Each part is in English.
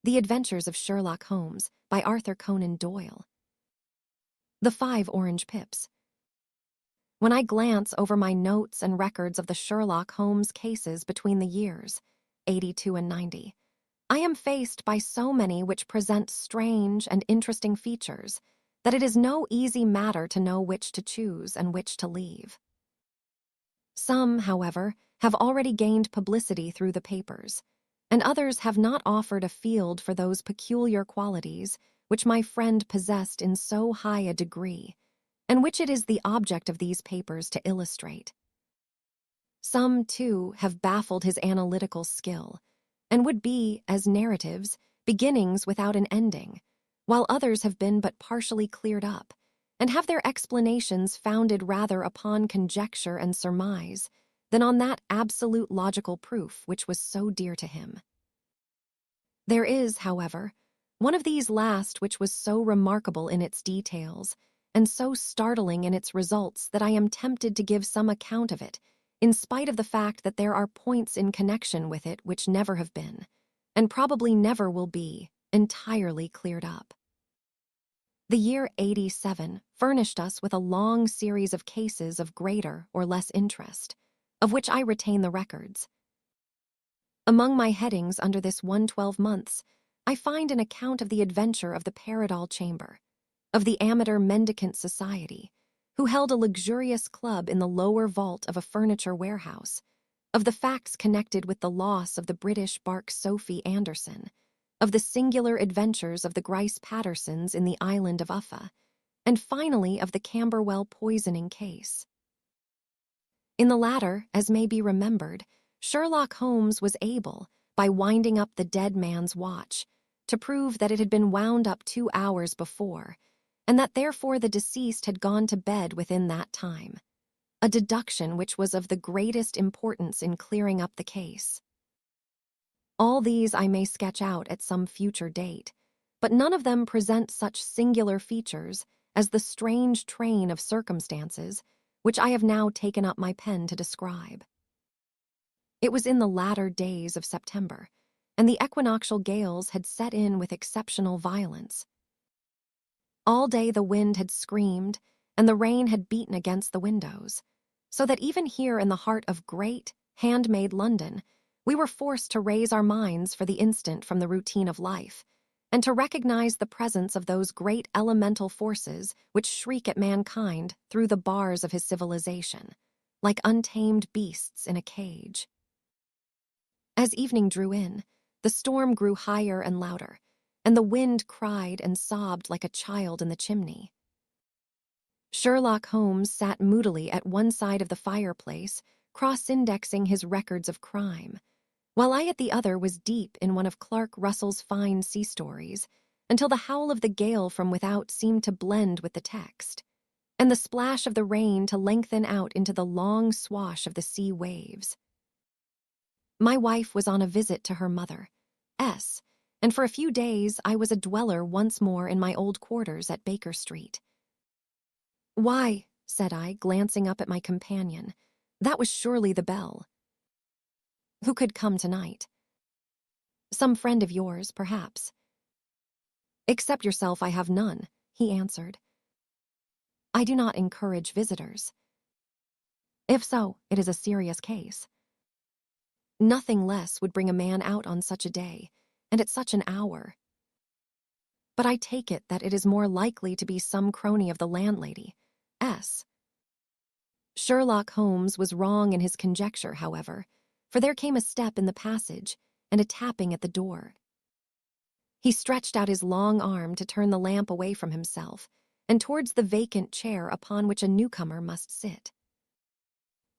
The Adventures of Sherlock Holmes by Arthur Conan Doyle. The 5 Orange Pips. When I glance over my notes and records of the Sherlock Holmes cases between the years 82 and 90, I am faced by so many which present strange and interesting features that it is no easy matter to know which to choose and which to leave. Some, however, have already gained publicity through the papers, and others have not offered a field for those peculiar qualities which my friend possessed in so high a degree, and which it is the object of these papers to illustrate. Some, too, have baffled his analytical skill, and would be, as narratives, beginnings without an ending, while others have been but partially cleared up, and have their explanations founded rather upon conjecture and surmise than on that absolute logical proof which was so dear to him. There is, however, one of these last which was so remarkable in its details and so startling in its results that I am tempted to give some account of it, in spite of the fact that there are points in connection with it which never have been, and probably never will be, entirely cleared up. The year 87 furnished us with a long series of cases of greater or less interest, of which I retain the records. Among my headings under this 112 months, I find an account of the adventure of the Paradol Chamber, of the Amateur Mendicant Society, who held a luxurious club in the lower vault of a furniture warehouse, of the facts connected with the loss of the British bark Sophie Anderson, of the singular adventures of the Grice Pattersons in the island of Uffa, and finally of the Camberwell poisoning case. In the latter, as may be remembered, Sherlock Holmes was able, by winding up the dead man's watch, to prove that it had been wound up 2 hours before, and that therefore the deceased had gone to bed within that time, a deduction which was of the greatest importance in clearing up the case. All these I may sketch out at some future date, but none of them present such singular features as the strange train of circumstances which I have now taken up my pen to describe. It was in the latter days of September, and the equinoctial gales had set in with exceptional violence. All day the wind had screamed, and the rain had beaten against the windows, so that even here in the heart of great, handmade London, we were forced to raise our minds for the instant from the routine of life, and to recognize the presence of those great elemental forces which shriek at mankind through the bars of his civilization, like untamed beasts in a cage. As evening drew in, the storm grew higher and louder, and the wind cried and sobbed like a child in the chimney. Sherlock Holmes sat moodily at one side of the fireplace, cross-indexing his records of crime, while I at the other was deep in one of Clark Russell's fine sea stories, until the howl of the gale from without seemed to blend with the text, and the splash of the rain to lengthen out into the long swash of the sea waves. My wife was on a visit to her mother, S., and for a few days I was a dweller once more in my old quarters at Baker Street. "Why," said I, glancing up at my companion, "that was surely the bell. Who could come tonight?" "Some friend of yours, perhaps." "Except yourself, I have none," he answered. "I do not encourage visitors." "If so, it is a serious case." "Nothing less would bring a man out on such a day, and at such an hour." "But I take it that it is more likely to be some crony of the landlady, S." Sherlock Holmes was wrong in his conjecture, however, for there came a step in the passage and a tapping at the door. He stretched out his long arm to turn the lamp away from himself and towards the vacant chair upon which a newcomer must sit.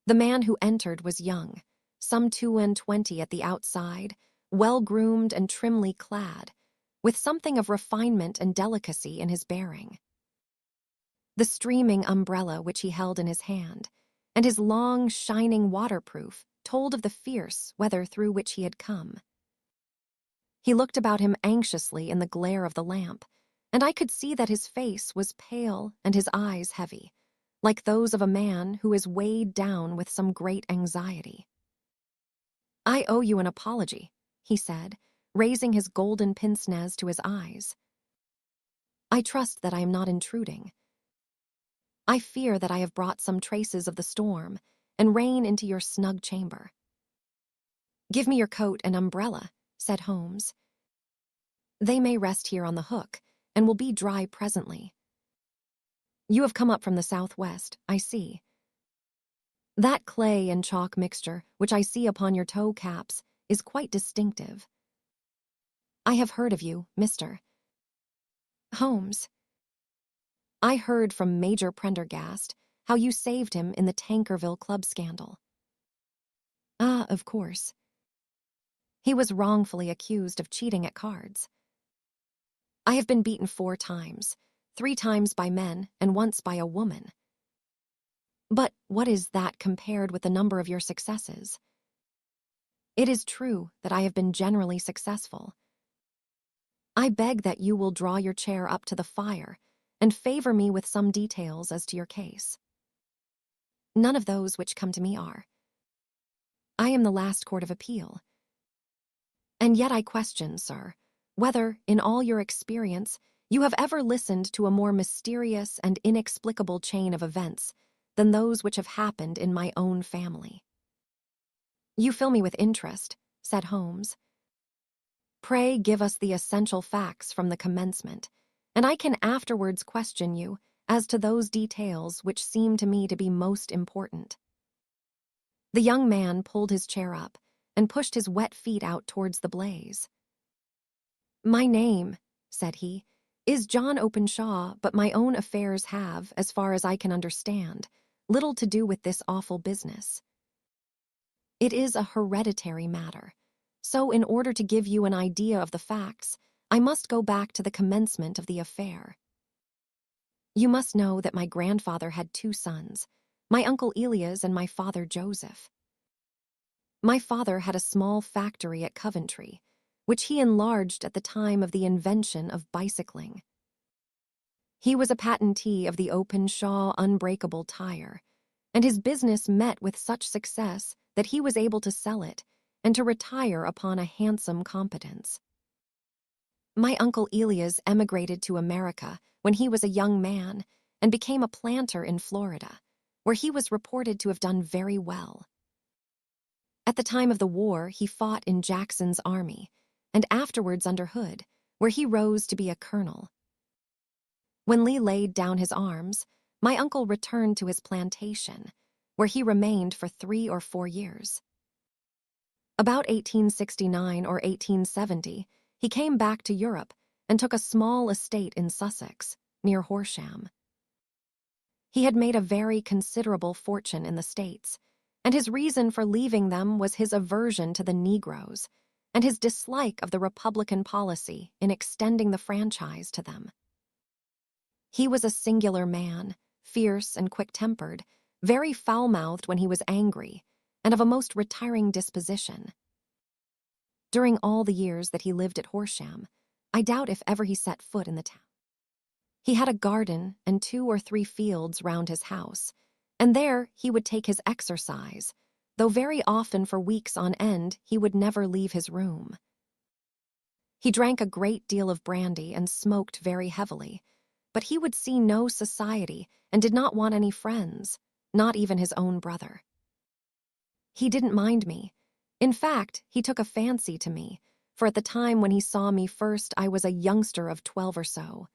The man who entered was young, some 22 at the outside, well-groomed and trimly clad, with something of refinement and delicacy in his bearing. The streaming umbrella which he held in his hand, and his long, shining waterproof, told of the fierce weather through which he had come. He looked about him anxiously in the glare of the lamp, and I could see that his face was pale and his eyes heavy, like those of a man who is weighed down with some great anxiety. "I owe you an apology," he said, raising his golden pince-nez to his eyes. "I trust that I am not intruding. I fear that I have brought some traces of the storm and rain into your snug chamber." "Give me your coat and umbrella," said Holmes. "They may rest here on the hook and will be dry presently. You have come up from the southwest, I see. That clay and chalk mixture, which I see upon your toe caps, is quite distinctive. I have heard of you, Mr. Holmes. I heard from Major Prendergast how you saved him in the Tankerville Club scandal." "Ah, of course. He was wrongfully accused of cheating at cards. I have been beaten 4 times, 3 times by men and once by a woman. But what is that compared with the number of your successes? It is true that I have been generally successful. I beg that you will draw your chair up to the fire and favor me with some details as to your case. None of those which come to me are. I am the last court of appeal. And yet I question, sir, whether, in all your experience, you have ever listened to a more mysterious and inexplicable chain of events than those which have happened in my own family." "You fill me with interest," said Holmes. "Pray give us the essential facts from the commencement, and I can afterwards question you as to those details which seem to me to be most important." The young man pulled his chair up and pushed his wet feet out towards the blaze. "My name," said he, "is John Openshaw, but my own affairs have, as far as I can understand, little to do with this awful business. It is a hereditary matter, so in order to give you an idea of the facts, I must go back to the commencement of the affair. You must know that my grandfather had 2 sons, my uncle Elias and my father Joseph. My father had a small factory at Coventry, which he enlarged at the time of the invention of bicycling. He was a patentee of the Openshaw unbreakable tire, and his business met with such success that he was able to sell it and to retire upon a handsome competence. My uncle Elias emigrated to America when he was a young man and became a planter in Florida, where he was reported to have done very well. At the time of the war, he fought in Jackson's army, and afterwards under Hood, where he rose to be a colonel. When Lee laid down his arms, my uncle returned to his plantation, where he remained for 3 or 4 years. About 1869 or 1870, he came back to Europe and took a small estate in Sussex, near Horsham. He had made a very considerable fortune in the States, and his reason for leaving them was his aversion to the Negroes and his dislike of the Republican policy in extending the franchise to them. He was a singular man, fierce and quick-tempered, very foul-mouthed when he was angry, and of a most retiring disposition. During all the years that he lived at Horsham, I doubt if ever he set foot in the town. He had a garden and 2 or 3 fields round his house, and there he would take his exercise, though very often for weeks on end he would never leave his room. He drank a great deal of brandy and smoked very heavily, but he would see no society and did not want any friends, not even his own brother. He didn't mind me. In fact, he took a fancy to me, for at the time when he saw me first I was a youngster of 12 or so.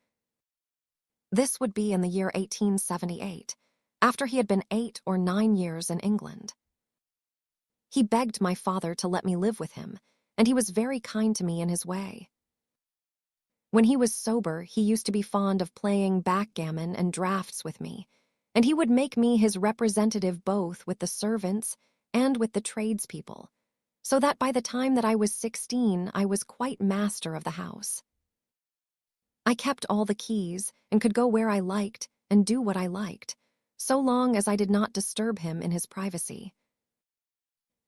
This would be in the year 1878, after he had been 8 or 9 years in England. He begged my father to let me live with him, and he was very kind to me in his way. When he was sober, he used to be fond of playing backgammon and draughts with me, and he would make me his representative both with the servants and with the tradespeople, so that by the time that I was 16, I was quite master of the house. I kept all the keys and could go where I liked and do what I liked, so long as I did not disturb him in his privacy.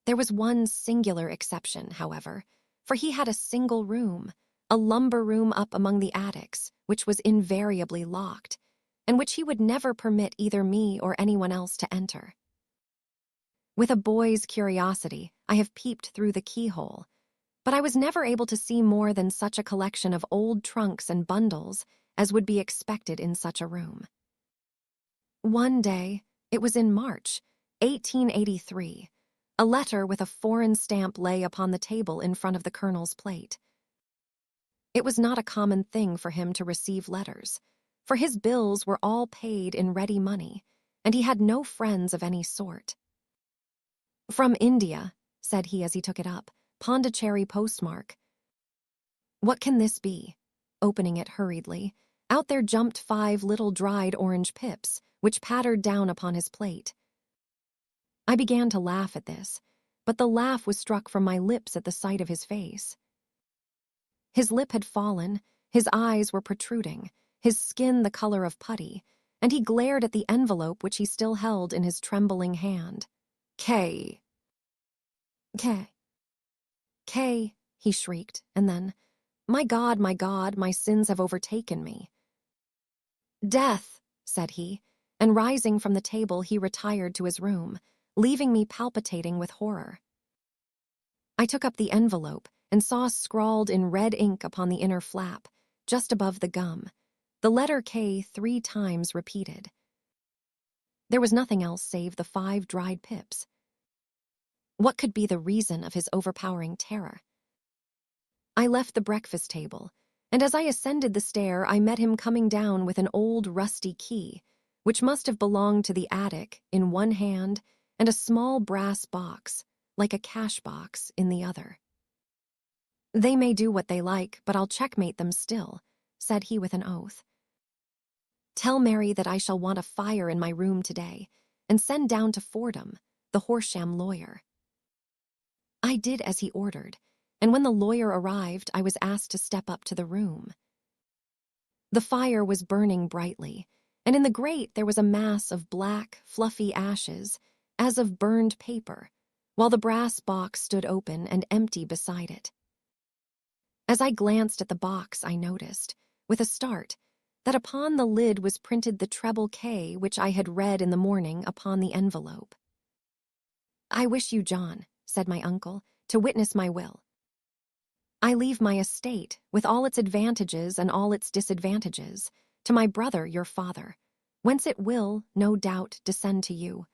There was one singular exception, however, for he had a single room, a lumber room up among the attics, which was invariably locked, and which he would never permit either me or anyone else to enter. With a boy's curiosity, I have peeped through the keyhole, but I was never able to see more than such a collection of old trunks and bundles as would be expected in such a room. One day, it was in March, 1883, a letter with a foreign stamp lay upon the table in front of the colonel's plate. It was not a common thing for him to receive letters, for his bills were all paid in ready money, and he had no friends of any sort. "From India," said he as he took it up, "Pondicherry postmark." What can this be? Opening it hurriedly, out there jumped 5 little dried orange pips, which pattered down upon his plate. I began to laugh at this, but the laugh was struck from my lips at the sight of his face. His lip had fallen, his eyes were protruding, his skin the color of putty, and he glared at the envelope which he still held in his trembling hand. K, K, K, he shrieked, and then, my God, my sins have overtaken me." "Death," said he, and rising from the table he retired to his room, leaving me palpitating with horror. I took up the envelope and saw scrawled in red ink upon the inner flap, just above the gum, the letter K 3 times repeated. There was nothing else save the 5 dried pips. What could be the reason of his overpowering terror? I left the breakfast table, and as I ascended the stair I met him coming down with an old rusty key, which must have belonged to the attic, in one hand, and a small brass box, like a cash box, in the other. "They may do what they like, but I'll checkmate them still," said he with an oath. "Tell Mary that I shall want a fire in my room today, and send down to Fordham, the Horsham lawyer." I did as he ordered, and when the lawyer arrived, I was asked to step up to the room. The fire was burning brightly, and in the grate there was a mass of black, fluffy ashes, as of burned paper, while the brass box stood open and empty beside it. As I glanced at the box, I noticed, with a start, that upon the lid was printed the treble K which I had read in the morning upon the envelope. "I wish you, John," said my uncle, "to witness my will. I leave my estate, with all its advantages and all its disadvantages, to my brother your father, whence it will, no doubt, descend to you.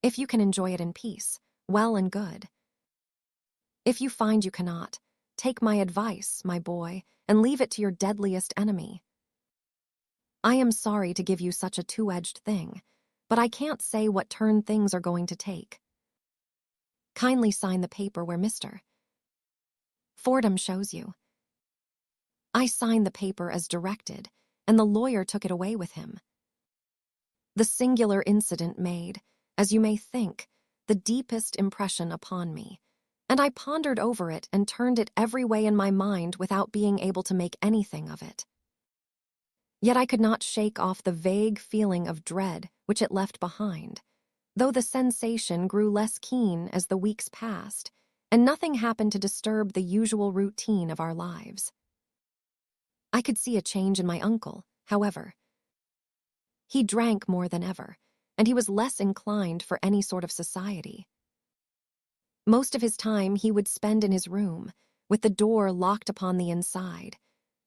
If you can enjoy it in peace, well and good. If you find you cannot, take my advice, my boy, and leave it to your deadliest enemy. I am sorry to give you such a two-edged thing, but I can't say what turn things are going to take. Kindly sign the paper where Mr. Fordham shows you." I signed the paper as directed, and the lawyer took it away with him. The singular incident made, as you may think, the deepest impression upon me, and I pondered over it and turned it every way in my mind without being able to make anything of it. Yet I could not shake off the vague feeling of dread which it left behind, though the sensation grew less keen as the weeks passed, and nothing happened to disturb the usual routine of our lives. I could see a change in my uncle, however. He drank more than ever, and he was less inclined for any sort of society. Most of his time he would spend in his room, with the door locked upon the inside,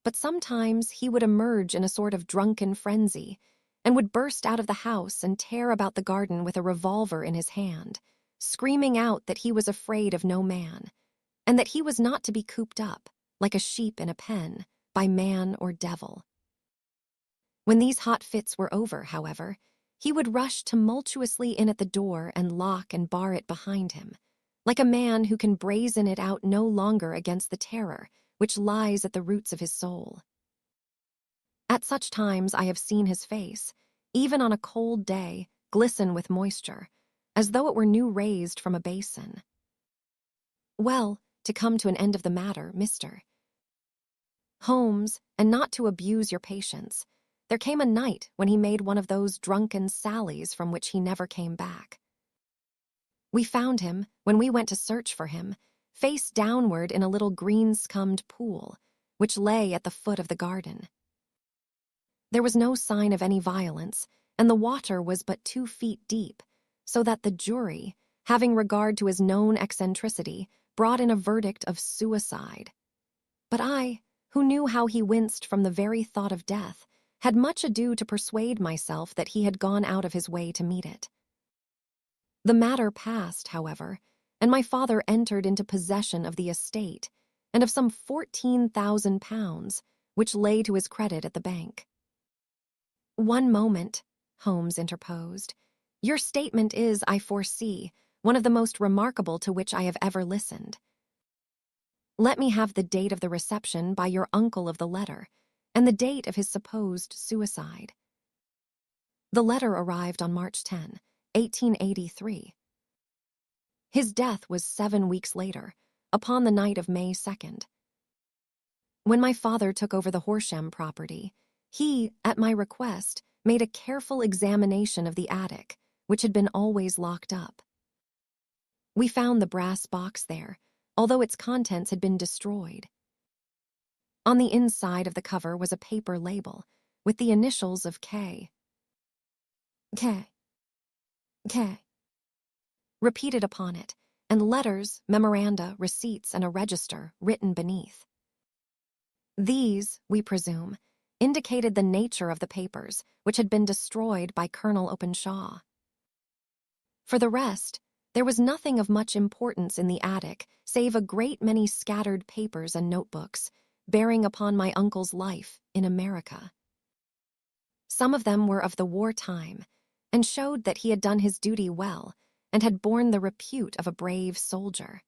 but sometimes he would emerge in a sort of drunken frenzy, and would burst out of the house and tear about the garden with a revolver in his hand, screaming out that he was afraid of no man, and that he was not to be cooped up, like a sheep in a pen, by man or devil. When these hot fits were over, however, he would rush tumultuously in at the door and lock and bar it behind him, like a man who can brazen it out no longer against the terror which lies at the roots of his soul. At such times I have seen his face, even on a cold day, glisten with moisture, as though it were new raised from a basin. Well, to come to an end of the matter, Mr. Holmes, and not to abuse your patience, there came a night when he made one of those drunken sallies from which he never came back. We found him, when we went to search for him, face downward in a little green-scummed pool, which lay at the foot of the garden. There was no sign of any violence, and the water was but 2 feet deep, so that the jury, having regard to his known eccentricity, brought in a verdict of suicide. But I, who knew how he winced from the very thought of death, had much ado to persuade myself that he had gone out of his way to meet it. The matter passed, however, and my father entered into possession of the estate and of some £14,000, which lay to his credit at the bank. "One moment," Holmes interposed. "Your statement is, I foresee, one of the most remarkable to which I have ever listened. Let me have the date of the reception by your uncle of the letter, and the date of his supposed suicide." The letter arrived on March 10, 1883. His death was 7 weeks later, upon the night of May 2nd. When my father took over the Horsham property, he, at my request, made a careful examination of the attic, which had been always locked up. We found the brass box there, although its contents had been destroyed. On the inside of the cover was a paper label, with the initials of K. K. K. repeated upon it, and letters, memoranda, receipts, and a register written beneath. These, we presume, indicated the nature of the papers, which had been destroyed by Colonel Openshaw. For the rest, there was nothing of much importance in the attic, save a great many scattered papers and notebooks, bearing upon my uncle's life in America. Some of them were of the wartime, and showed that he had done his duty well, and had borne the repute of a brave soldier.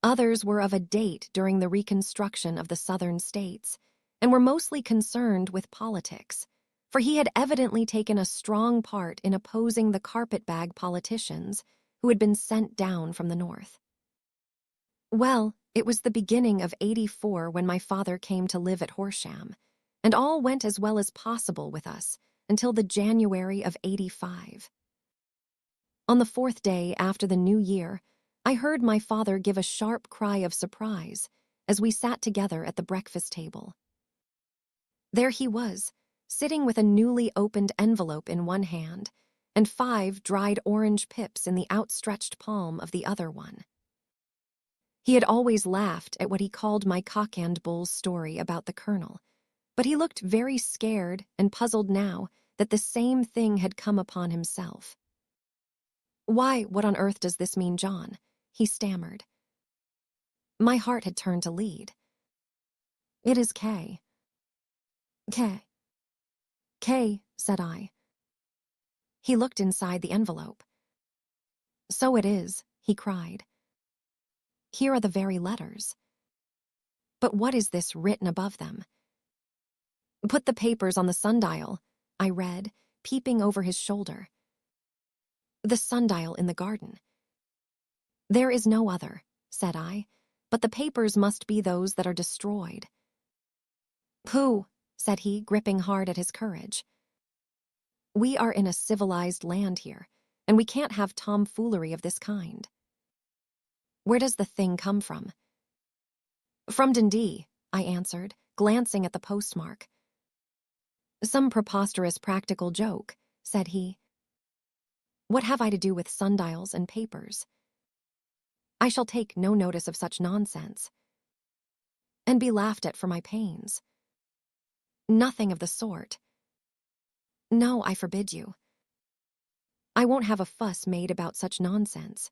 Others were of a date during the Reconstruction of the Southern states, and were mostly concerned with politics, for he had evidently taken a strong part in opposing the carpetbag politicians who had been sent down from the North. Well, it was the beginning of '84 when my father came to live at Horsham, and all went as well as possible with us until the January of '85. On the 4th day after the New Year, I heard my father give a sharp cry of surprise as we sat together at the breakfast table. There he was, sitting with a newly opened envelope in one hand and 5 dried orange pips in the outstretched palm of the other one. He had always laughed at what he called my cock-and-bull story about the colonel, but he looked very scared and puzzled now that the same thing had come upon himself. "Why, what on earth does this mean, John?" he stammered. My heart had turned to lead. "It is K." "K." "K," said I. He looked inside the envelope. "So it is," he cried. "Here are the very letters. But what is this written above them?" "Put the papers on the sundial," I read, peeping over his shoulder. "The sundial in the garden." "There is no other," said I, "but the papers must be those that are destroyed." "Pooh," said he, gripping hard at his courage. "We are in a civilized land here, and we can't have tomfoolery of this kind." "Where does the thing come from?" "From Dundee," I answered, glancing at the postmark. "Some preposterous practical joke," said he. "What have I to do with sundials and papers? I shall take no notice of such nonsense, and be laughed at for my pains. Nothing of the sort. No, I forbid you. I won't have a fuss made about such nonsense."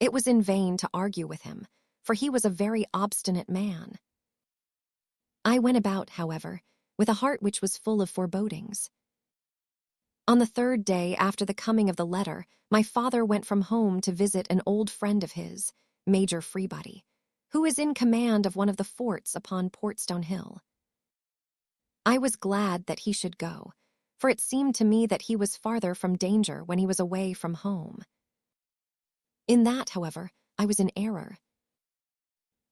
It was in vain to argue with him, for he was a very obstinate man. I went about, however, with a heart which was full of forebodings. On the 3rd day after the coming of the letter, my father went from home to visit an old friend of his, Major Freebody, who is in command of one of the forts upon Portstone Hill. I was glad that he should go, for it seemed to me that he was farther from danger when he was away from home. In that, however, I was in error.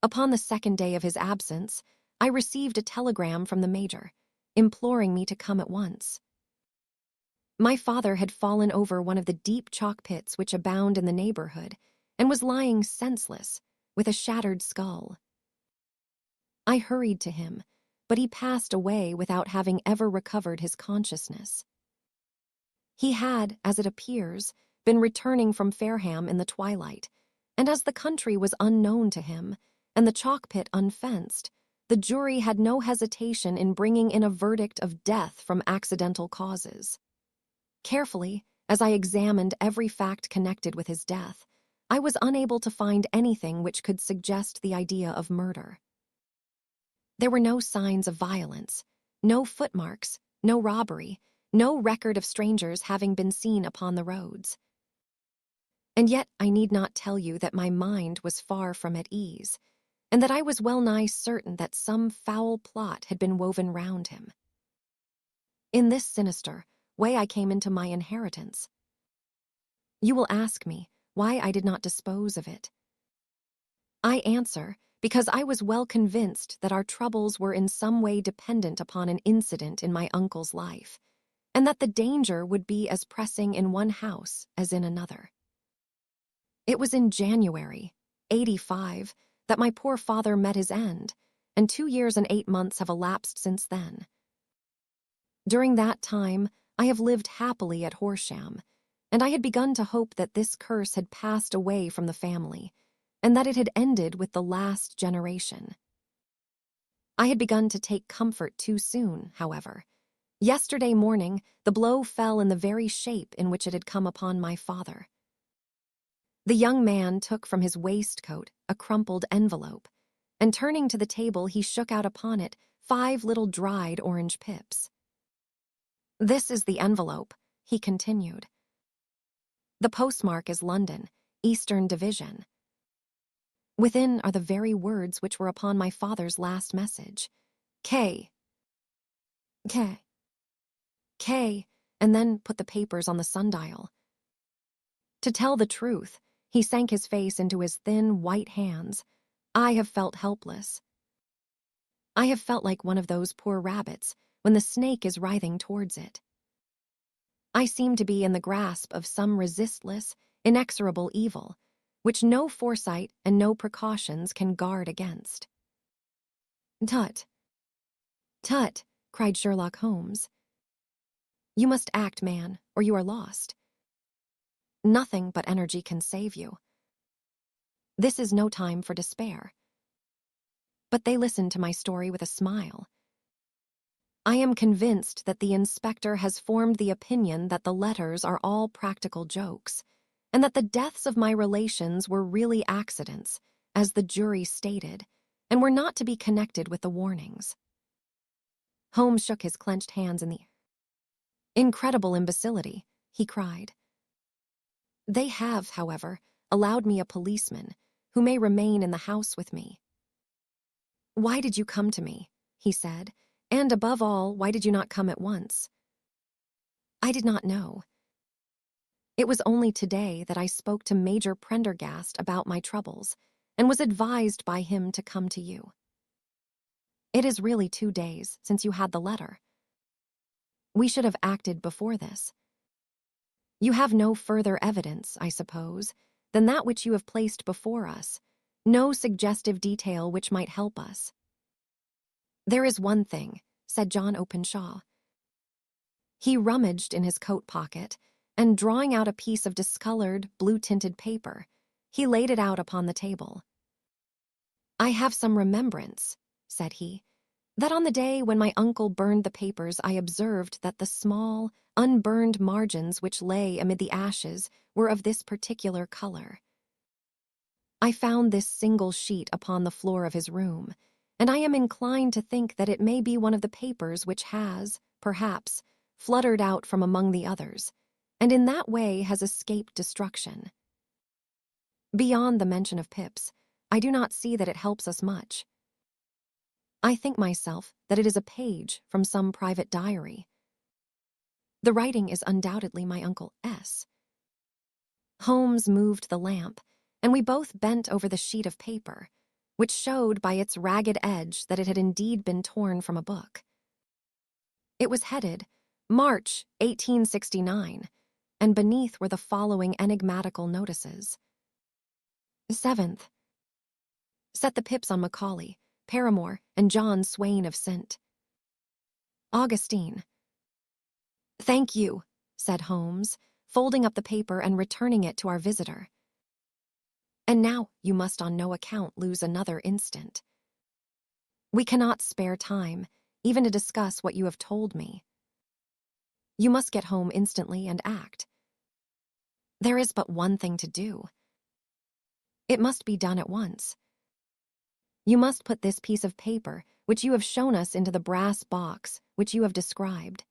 Upon the 2nd day of his absence, I received a telegram from the Major, imploring me to come at once. My father had fallen over one of the deep chalk pits which abound in the neighborhood, and was lying senseless, with a shattered skull. I hurried to him, but he passed away without having ever recovered his consciousness. He had, as it appears, been returning from Fareham in the twilight, and as the country was unknown to him, and the chalk pit unfenced, the jury had no hesitation in bringing in a verdict of death from accidental causes. Carefully, as I examined every fact connected with his death, I was unable to find anything which could suggest the idea of murder. There were no signs of violence, no footmarks, no robbery, no record of strangers having been seen upon the roads. And yet I need not tell you that my mind was far from at ease, and that I was well-nigh certain that some foul plot had been woven round him. In this sinister way I came into my inheritance. You will ask me why I did not dispose of it. I answer, because I was well convinced that our troubles were in some way dependent upon an incident in my uncle's life, and that the danger would be as pressing in one house as in another. It was in January, '85, that my poor father met his end, and 2 years and 8 months have elapsed since then. During that time, I have lived happily at Horsham, and I had begun to hope that this curse had passed away from the family, and that it had ended with the last generation. I had begun to take comfort too soon, however. Yesterday morning, the blow fell in the very shape in which it had come upon my father. The young man took from his waistcoat a crumpled envelope, and turning to the table, he shook out upon it 5 little dried orange pips. "This is the envelope," he continued. "The postmark is London, Eastern Division. Within are the very words which were upon my father's last message. K. K. K, and then put the papers on the sundial. To tell the truth, he sank his face into his thin, white hands. I have felt helpless. I have felt like one of those poor rabbits when the snake is writhing towards it. I seem to be in the grasp of some resistless, inexorable evil, which no foresight and no precautions can guard against." "Tut! Tut!" cried Sherlock Holmes. "You must act, man, or you are lost. Nothing but energy can save you. This is no time for despair." But they listened to my story with a smile. "I am convinced that the inspector has formed the opinion that the letters are all practical jokes, and that the deaths of my relations were really accidents, as the jury stated, and were not to be connected with the warnings." Holmes shook his clenched hands in the air. "Incredible imbecility," he cried. "They have, however, allowed me a policeman, who may remain in the house with me." "Why did you come to me?" he said, "and above all, why did you not come at once?" "I did not know. It was only today that I spoke to Major Prendergast about my troubles, and was advised by him to come to you. It is really 2 days since you had the letter. We should have acted before this. You have no further evidence, I suppose, than that which you have placed before us, no suggestive detail which might help us." "There is one thing," said John Openshaw. He rummaged in his coat pocket, and drawing out a piece of discolored, blue-tinted paper, he laid it out upon the table. "I have some remembrance," said he, "that on the day when my uncle burned the papers I observed that the small, unburned margins which lay amid the ashes were of this particular color. I found this single sheet upon the floor of his room, and I am inclined to think that it may be one of the papers which has, perhaps, fluttered out from among the others, and in that way has escaped destruction. Beyond the mention of pips, I do not see that it helps us much. I think myself that it is a page from some private diary. The writing is undoubtedly my Uncle S." Holmes moved the lamp, and we both bent over the sheet of paper, which showed by its ragged edge that it had indeed been torn from a book. It was headed, "March, 1869, and beneath were the following enigmatical notices. 7th. Set the pips on Macaulay, Paramore, and John Swain of St. Augustine. "Thank you," said Holmes, folding up the paper and returning it to our visitor. "And now you must on no account lose another instant. We cannot spare time, even to discuss what you have told me. You must get home instantly and act. There is but one thing to do. It must be done at once. You must put this piece of paper, which you have shown us, into the brass box which you have described.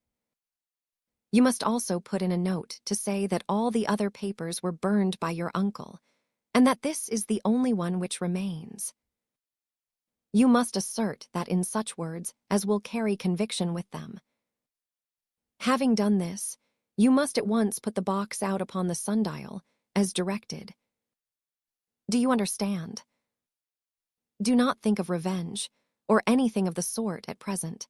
You must also put in a note to say that all the other papers were burned by your uncle, and that this is the only one which remains. You must assert that in such words as will carry conviction with them. Having done this, you must at once put the box out upon the sundial, as directed. Do you understand? Do not think of revenge, or anything of the sort at present.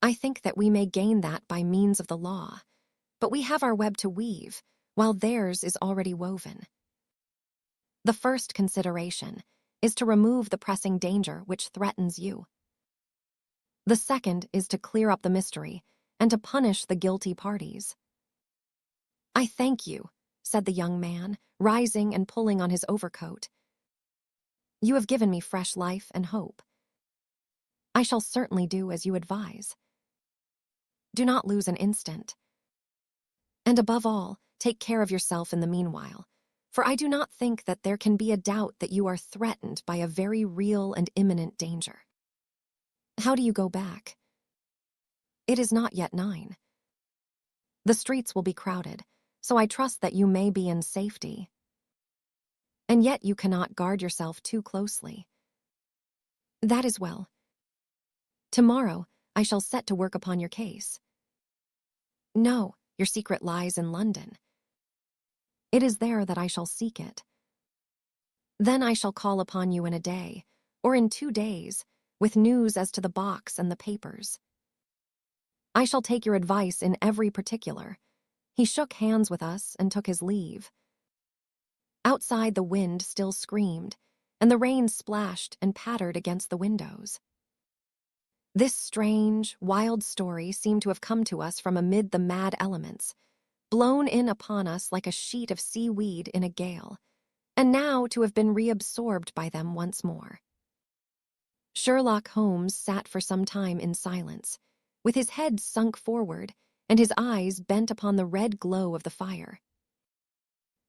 I think that we may gain that by means of the law, but we have our web to weave, while theirs is already woven. The first consideration is to remove the pressing danger which threatens you. The second is to clear up the mystery and to punish the guilty parties." "I thank you," said the young man, rising and pulling on his overcoat. "You have given me fresh life and hope. I shall certainly do as you advise. Do not lose an instant. And above all, take care of yourself in the meanwhile, for I do not think that there can be a doubt that you are threatened by a very real and imminent danger. How do you go back? It is not yet 9. The streets will be crowded, so I trust that you may be in safety. And yet you cannot guard yourself too closely. That is well. Tomorrow I shall set to work upon your case. No, your secret lies in London. It is there that I shall seek it. Then I shall call upon you in a day, or in 2 days, with news as to the box and the papers. I shall take your advice in every particular." He shook hands with us and took his leave. Outside, the wind still screamed, and the rain splashed and pattered against the windows. This strange, wild story seemed to have come to us from amid the mad elements, blown in upon us like a sheet of seaweed in a gale, and now to have been reabsorbed by them once more. Sherlock Holmes sat for some time in silence, with his head sunk forward and his eyes bent upon the red glow of the fire.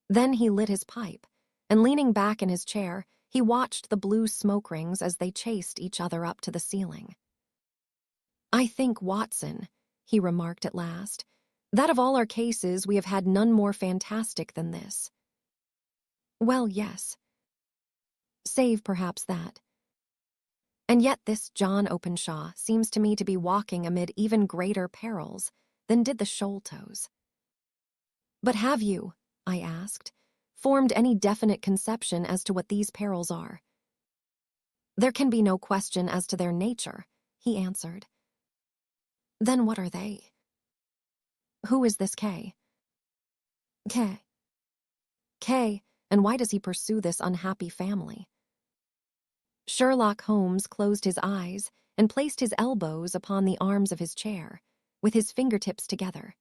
Then he lit his pipe, and leaning back in his chair, he watched the blue smoke rings as they chased each other up to the ceiling. "I think, Watson," he remarked at last, "that of all our cases we have had none more fantastic than this." "Well, yes. Save perhaps that. And yet this John Openshaw seems to me to be walking amid even greater perils than did the Sholtos." "But have you," I asked, "formed any definite conception as to what these perils are?" "There can be no question as to their nature," he answered. "Then what are they?" "Who is this K?" "K. K, and why does he pursue this unhappy family?" Sherlock Holmes closed his eyes and placed his elbows upon the arms of his chair, with his fingertips together.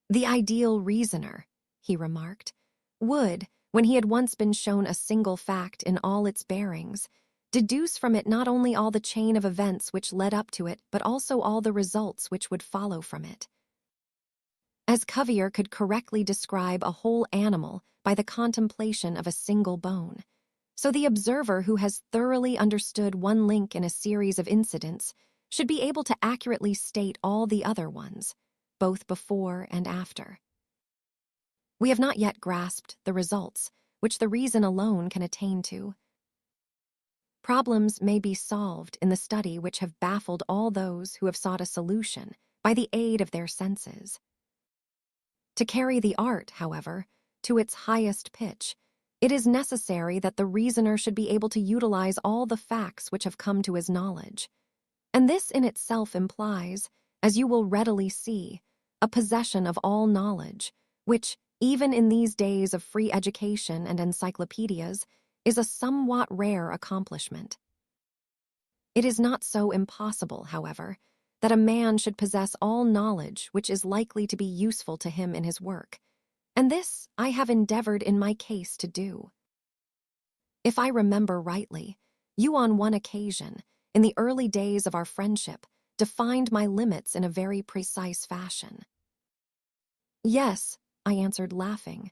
"The ideal reasoner," he remarked, "would, when he had once been shown a single fact in all its bearings, deduce from it not only all the chain of events which led up to it, but also all the results which would follow from it. As Cuvier could correctly describe a whole animal by the contemplation of a single bone, so the observer who has thoroughly understood one link in a series of incidents should be able to accurately state all the other ones, both before and after. We have not yet grasped the results, which the reason alone can attain to. Problems may be solved in the study which have baffled all those who have sought a solution by the aid of their senses. To carry the art, however, to its highest pitch, it is necessary that the reasoner should be able to utilize all the facts which have come to his knowledge. And this in itself implies, as you will readily see, a possession of all knowledge, which, even in these days of free education and encyclopedias, is a somewhat rare accomplishment. It is not so impossible, however, that a man should possess all knowledge which is likely to be useful to him in his work, and this I have endeavored in my case to do. If I remember rightly, you on one occasion, in the early days of our friendship, defined my limits in a very precise fashion. Yes, I answered, laughing.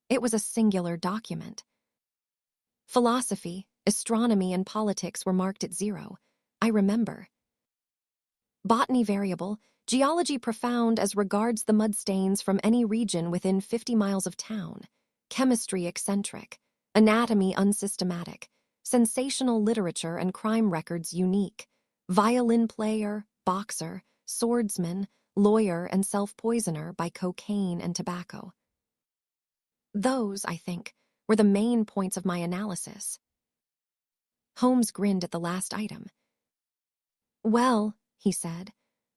It was a singular document. Philosophy, astronomy, and politics were marked at 0. I remember. Botany variable, geology profound as regards the mud stains from any region within 50 miles of town, chemistry eccentric, anatomy unsystematic, sensational literature and crime records unique, violin player, boxer, swordsman, lawyer, and self-poisoner by cocaine and tobacco. Those, I think, were the main points of my analysis. Holmes grinned at the last item. Well, he said,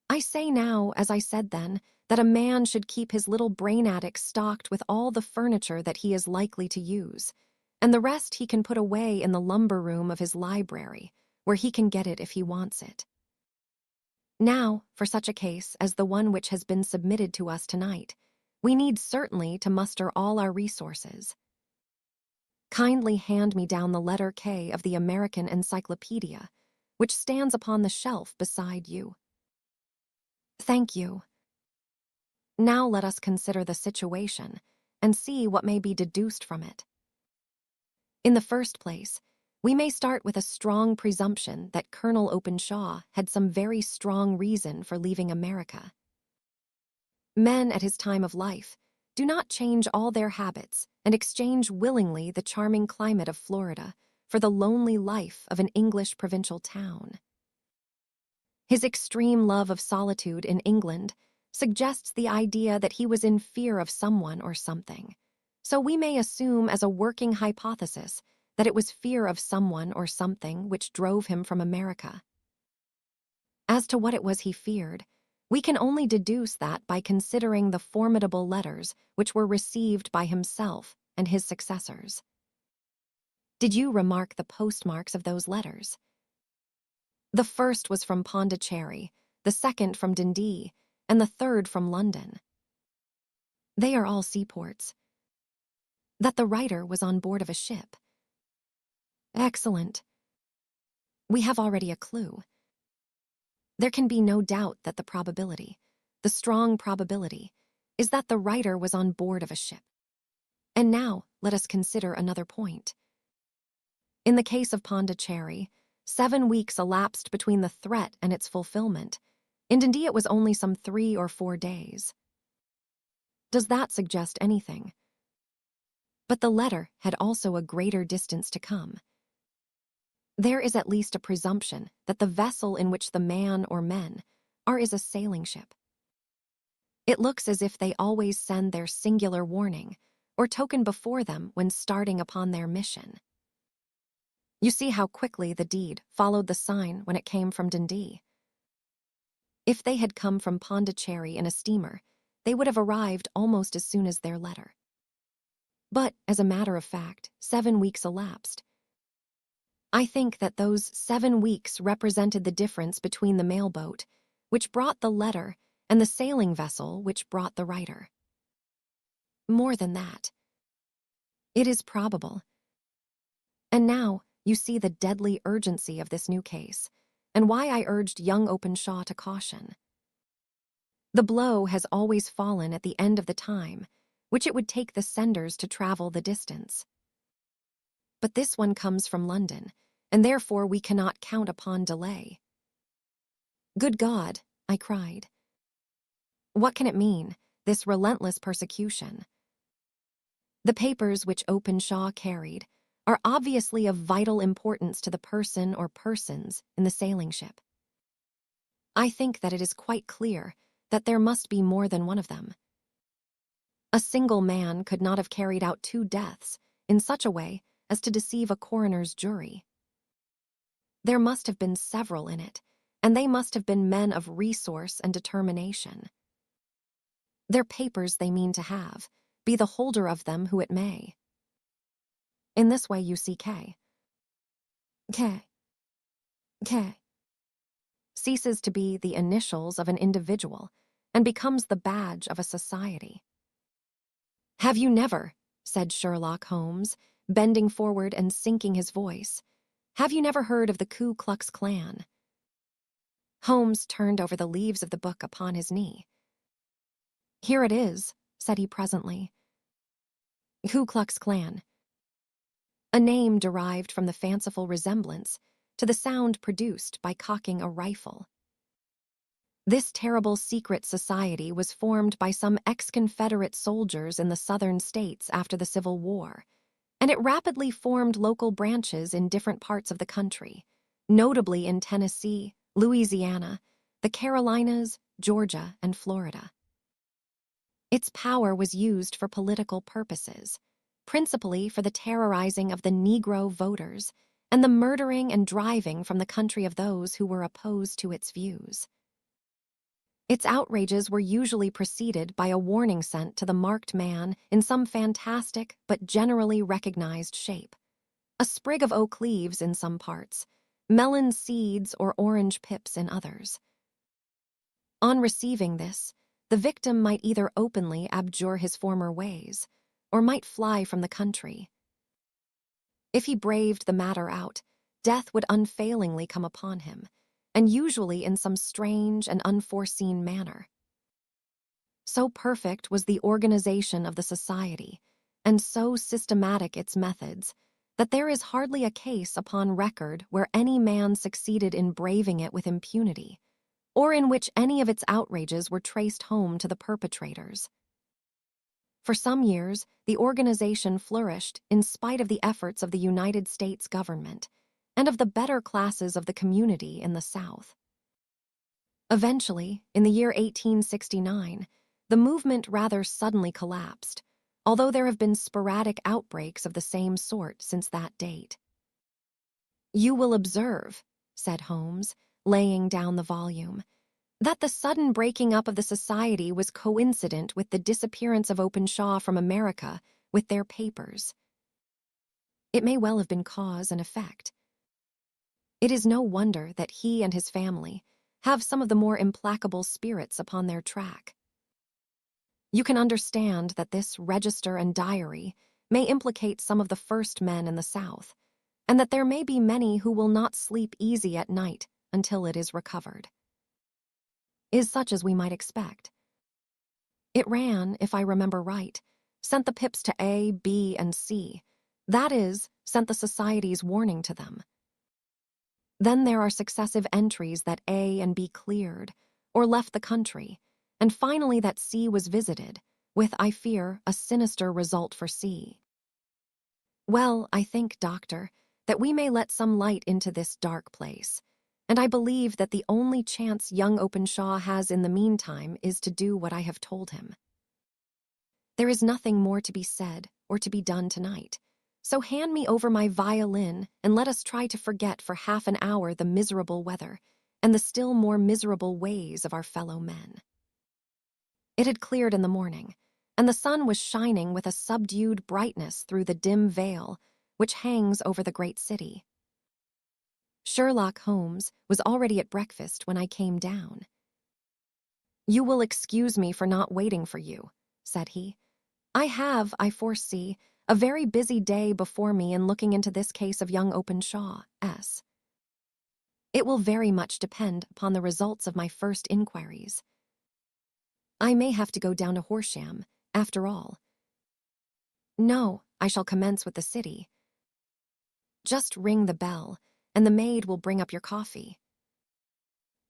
I say now, as I said then, that a man should keep his little brain attic stocked with all the furniture that he is likely to use, and the rest he can put away in the lumber room of his library, where he can get it if he wants it. Now, for such a case as the one which has been submitted to us tonight, we need certainly to muster all our resources. Kindly hand me down the letter K of the American Encyclopedia, which stands upon the shelf beside you. Thank you. Now let us consider the situation and see what may be deduced from it. In the first place, we may start with a strong presumption that Colonel Openshaw had some very strong reason for leaving America. Men at his time of life do not change all their habits and exchange willingly the charming climate of Florida for the lonely life of an English provincial town. His extreme love of solitude in England suggests the idea that he was in fear of someone or something, so we may assume as a working hypothesis that it was fear of someone or something which drove him from America. As to what it was he feared, we can only deduce that by considering the formidable letters which were received by himself and his successors. Did you remark the postmarks of those letters? The first was from Pondicherry, the second from Dundee, and the third from London. They are all seaports. That the writer was on board of a ship. Excellent. We have already a clue. There can be no doubt that the probability, the strong probability, is that the writer was on board of a ship. And now let us consider another point. In the case of Pondicherry, 7 weeks elapsed between the threat and its fulfillment. In Dundee it was only some 3 or 4 days. Does that suggest anything? But the letter had also a greater distance to come. There is at least a presumption that the vessel in which the man or men are is a sailing ship. It looks as if they always send their singular warning or token before them when starting upon their mission. You see how quickly the deed followed the sign when it came from Dundee. If they had come from Pondicherry in a steamer, they would have arrived almost as soon as their letter. But, as a matter of fact, 7 weeks elapsed. I think that those 7 weeks represented the difference between the mailboat, which brought the letter, and the sailing vessel which brought the writer. More than that. It is probable. And now you see the deadly urgency of this new case, and why I urged young Openshaw to caution. The blow has always fallen at the end of the time which it would take the senders to travel the distance. But this one comes from London, and therefore we cannot count upon delay. Good God, I cried. What can it mean, this relentless persecution? The papers which Openshaw carried are obviously of vital importance to the person or persons in the sailing ship. I think that it is quite clear that there must be more than one of them. A single man could not have carried out 2 deaths in such a way as to deceive a coroner's jury. There must have been several in it, and they must have been men of resource and determination. Their papers they mean to have, be the holder of them who it may. In this way you see K. K ceases to be the initials of an individual and becomes the badge of a society. Have you never, said Sherlock Holmes, bending forward and sinking his voice, have you never heard of the Ku Klux Klan? Holmes turned over the leaves of the book upon his knee. Here it is, said he presently. Ku Klux Klan. A name derived from the fanciful resemblance to the sound produced by cocking a rifle. This terrible secret society was formed by some ex-Confederate soldiers in the southern states after the Civil War, and it rapidly formed local branches in different parts of the country, notably in Tennessee, Louisiana, the Carolinas, Georgia, and Florida. Its power was used for political purposes, principally for the terrorizing of the Negro voters and the murdering and driving from the country of those who were opposed to its views. Its outrages were usually preceded by a warning sent to the marked man in some fantastic but generally recognized shape. A sprig of oak leaves in some parts, melon seeds or orange pips in others. On receiving this, the victim might either openly abjure his former ways, or might fly from the country. If he braved the matter out, death would unfailingly come upon him, and usually in some strange and unforeseen manner. So perfect was the organization of the society, and so systematic its methods, that there is hardly a case upon record where any man succeeded in braving it with impunity, or in which any of its outrages were traced home to the perpetrators. For some years, the organization flourished in spite of the efforts of the United States government and of the better classes of the community in the South. Eventually, in the year 1869, the movement rather suddenly collapsed, although there have been sporadic outbreaks of the same sort since that date. You will observe, said Holmes, laying down the volume, that the sudden breaking up of the society was coincident with the disappearance of Openshaw from America with their papers. It may well have been cause and effect. It is no wonder that he and his family have some of the more implacable spirits upon their track. You can understand that this register and diary may implicate some of the first men in the South, and that there may be many who will not sleep easy at night until it is recovered. Is such as we might expect. It ran, if I remember right, sent the pips to A, B, and C, that is, sent the society's warning to them. Then there are successive entries that A and B cleared, or left the country, and finally that C was visited, with, I fear, a sinister result for C. Well, I think, Doctor, that we may let some light into this dark place, and I believe that the only chance young Openshaw has in the meantime is to do what I have told him. There is nothing more to be said or to be done tonight. So hand me over my violin and let us try to forget for half an hour the miserable weather and the still more miserable ways of our fellow men. It had cleared in the morning, and the sun was shining with a subdued brightness through the dim veil which hangs over the great city. Sherlock Holmes was already at breakfast when I came down. You will excuse me for not waiting for you, said he. I have, I foresee, a very busy day before me in looking into this case of young Openshaw, S. It will very much depend upon the results of my first inquiries. I may have to go down to Horsham, after all. No, I shall commence with the city. Just ring the bell, and the maid will bring up your coffee.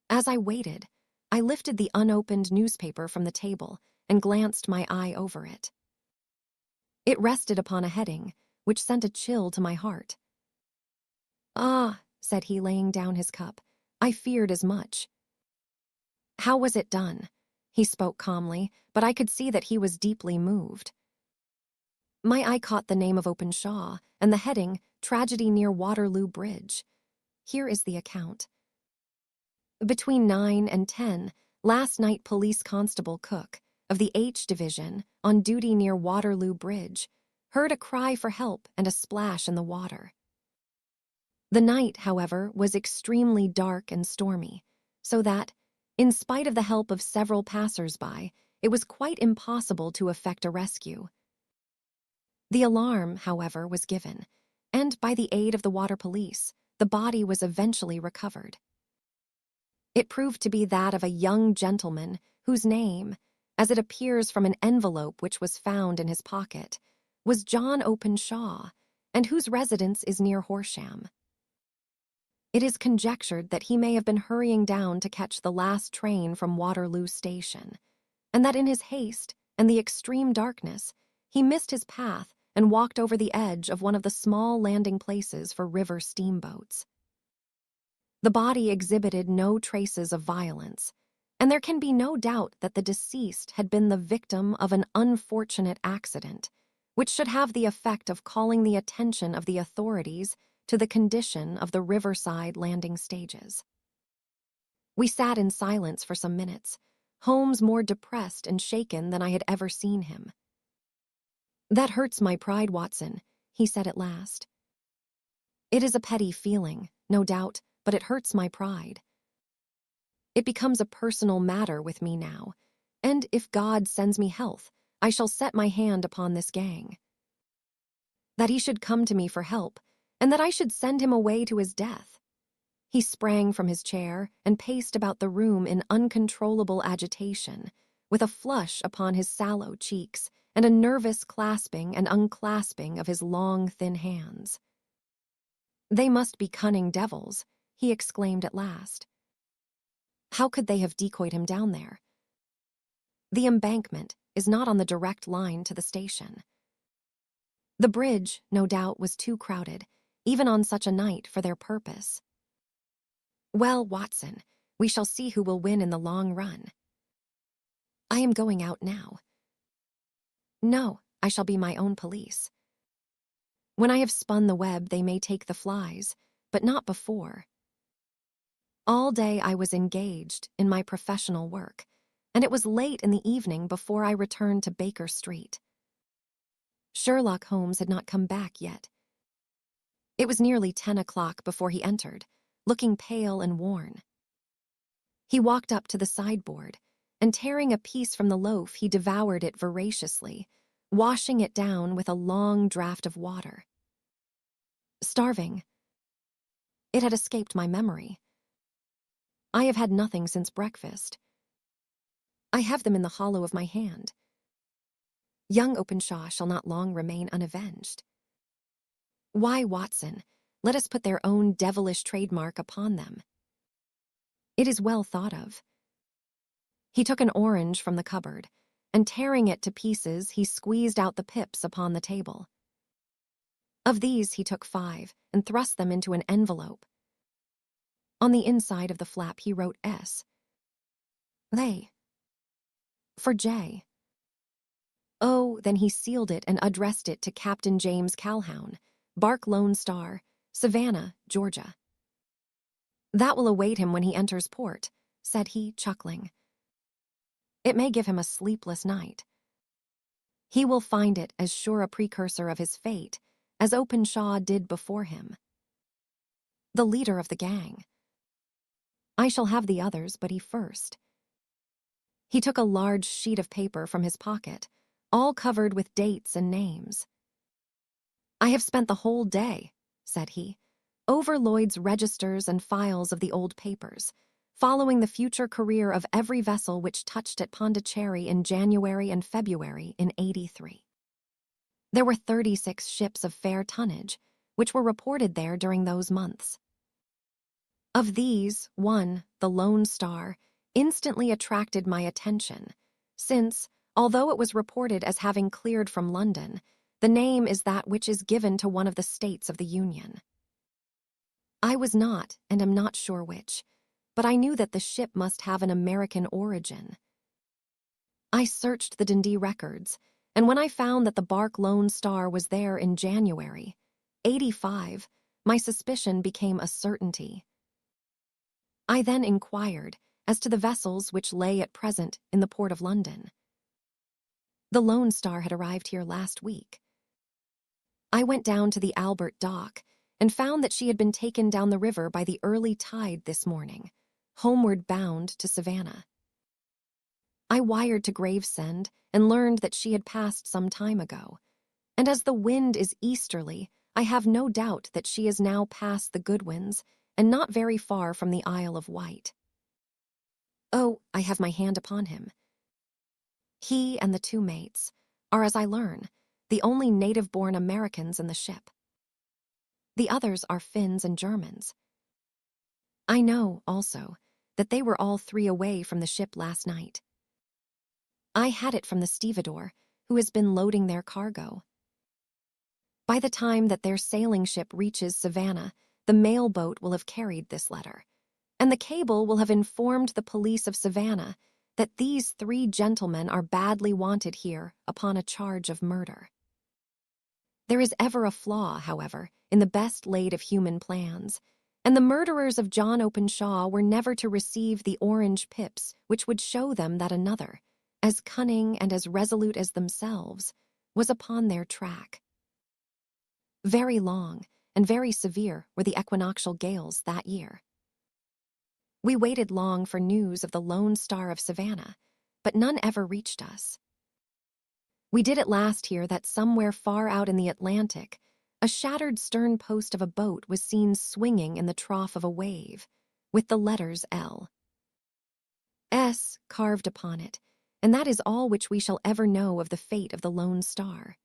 As I waited, I lifted the unopened newspaper from the table and glanced my eye over it. It rested upon a heading, which sent a chill to my heart. Ah, said he, laying down his cup, I feared as much. How was it done? He spoke calmly, but I could see that he was deeply moved. My eye caught the name of Openshaw, and the heading, Tragedy near Waterloo Bridge. Here is the account. Between 9 and 10, last night Police Constable Cook, of the H Division, on duty near Waterloo Bridge, heard a cry for help and a splash in the water. The night, however, was extremely dark and stormy, so that, in spite of the help of several passers-by, it was quite impossible to effect a rescue. The alarm, however, was given, and by the aid of the water police, the body was eventually recovered. It proved to be that of a young gentleman whose name, as it appears from an envelope which was found in his pocket, was John Openshaw, and whose residence is near Horsham. It is conjectured that he may have been hurrying down to catch the last train from Waterloo Station, and that in his haste and the extreme darkness, he missed his path and walked over the edge of one of the small landing places for river steamboats. The body exhibited no traces of violence, and there can be no doubt that the deceased had been the victim of an unfortunate accident, which should have the effect of calling the attention of the authorities to the condition of the riverside landing stages. We sat in silence for some minutes, Holmes more depressed and shaken than I had ever seen him. "That hurts my pride, Watson," he said at last. "It is a petty feeling, no doubt, but it hurts my pride. It becomes a personal matter with me now, and if God sends me health, I shall set my hand upon this gang. That he should come to me for help, and that I should send him away to his death." He sprang from his chair and paced about the room in uncontrollable agitation, with a flush upon his sallow cheeks and a nervous clasping and unclasping of his long, thin hands. "They must be cunning devils," he exclaimed at last. "How could they have decoyed him down there? The embankment is not on the direct line to the station. The bridge, no doubt, was too crowded, even on such a night, for their purpose. Well, Watson, we shall see who will win in the long run. I am going out now. No, I shall be my own police. When I have spun the web, they may take the flies, but not before. All day I was engaged in my professional work, and it was late in the evening before I returned to Baker Street. Sherlock Holmes had not come back yet. It was nearly 10 o'clock before he entered, looking pale and worn. He walked up to the sideboard, and tearing a piece from the loaf, he devoured it voraciously, washing it down with a long draught of water. Starving. It had escaped my memory. I have had nothing since breakfast. I have them in the hollow of my hand. Young Openshaw shall not long remain unavenged. Why, Watson, let us put their own devilish trademark upon them. It is well thought of." He took an orange from the cupboard, and tearing it to pieces, he squeezed out the pips upon the table. Of these he took 5 and thrust them into an envelope. On the inside of the flap he wrote S. They. For J. Oh, then he sealed it and addressed it to Captain James Calhoun, Bark Lone Star, Savannah, Georgia. "That will await him when he enters port," said he, chuckling. "It may give him a sleepless night. He will find it as sure a precursor of his fate as Openshaw did before him. The leader of the gang. I shall have the others, but he first." He took a large sheet of paper from his pocket, all covered with dates and names. "I have spent the whole day," said he, "over Lloyd's registers and files of the old papers, following the future career of every vessel which touched at Pondicherry in January and February in '83. There were 36 ships of fair tonnage, which were reported there during those months. Of these, one, the Lone Star, instantly attracted my attention, since, although it was reported as having cleared from London, the name is that which is given to one of the states of the Union. I was not, and am not sure which, but I knew that the ship must have an American origin. I searched the Dundee records, and when I found that the bark Lone Star was there in January, '85, my suspicion became a certainty. I then inquired as to the vessels which lay at present in the port of London. The Lone Star had arrived here last week. I went down to the Albert Dock and found that she had been taken down the river by the early tide this morning, homeward bound to Savannah. I wired to Gravesend and learned that she had passed some time ago, and as the wind is easterly, I have no doubt that she is now past the Goodwins and not very far from the Isle of Wight. Oh, I have my hand upon him. He and the two mates are, as I learn, the only native-born Americans in the ship. The others are Finns and Germans. I know, also, that they were all three away from the ship last night. I had it from the stevedore, who has been loading their cargo. By the time that their sailing ship reaches Savannah, the mail boat will have carried this letter, and the cable will have informed the police of Savannah that these three gentlemen are badly wanted here upon a charge of murder. There is ever a flaw, however, in the best laid of human plans, and the murderers of John Openshaw were never to receive the orange pips which would show them that another, as cunning and as resolute as themselves, was upon their track. Very long and very severe were the equinoctial gales that year. We waited long for news of the Lone Star of Savannah, but none ever reached us. We did at last hear that somewhere far out in the Atlantic, a shattered stern post of a boat was seen swinging in the trough of a wave, with the letters L. S carved upon it, and that is all which we shall ever know of the fate of the Lone Star.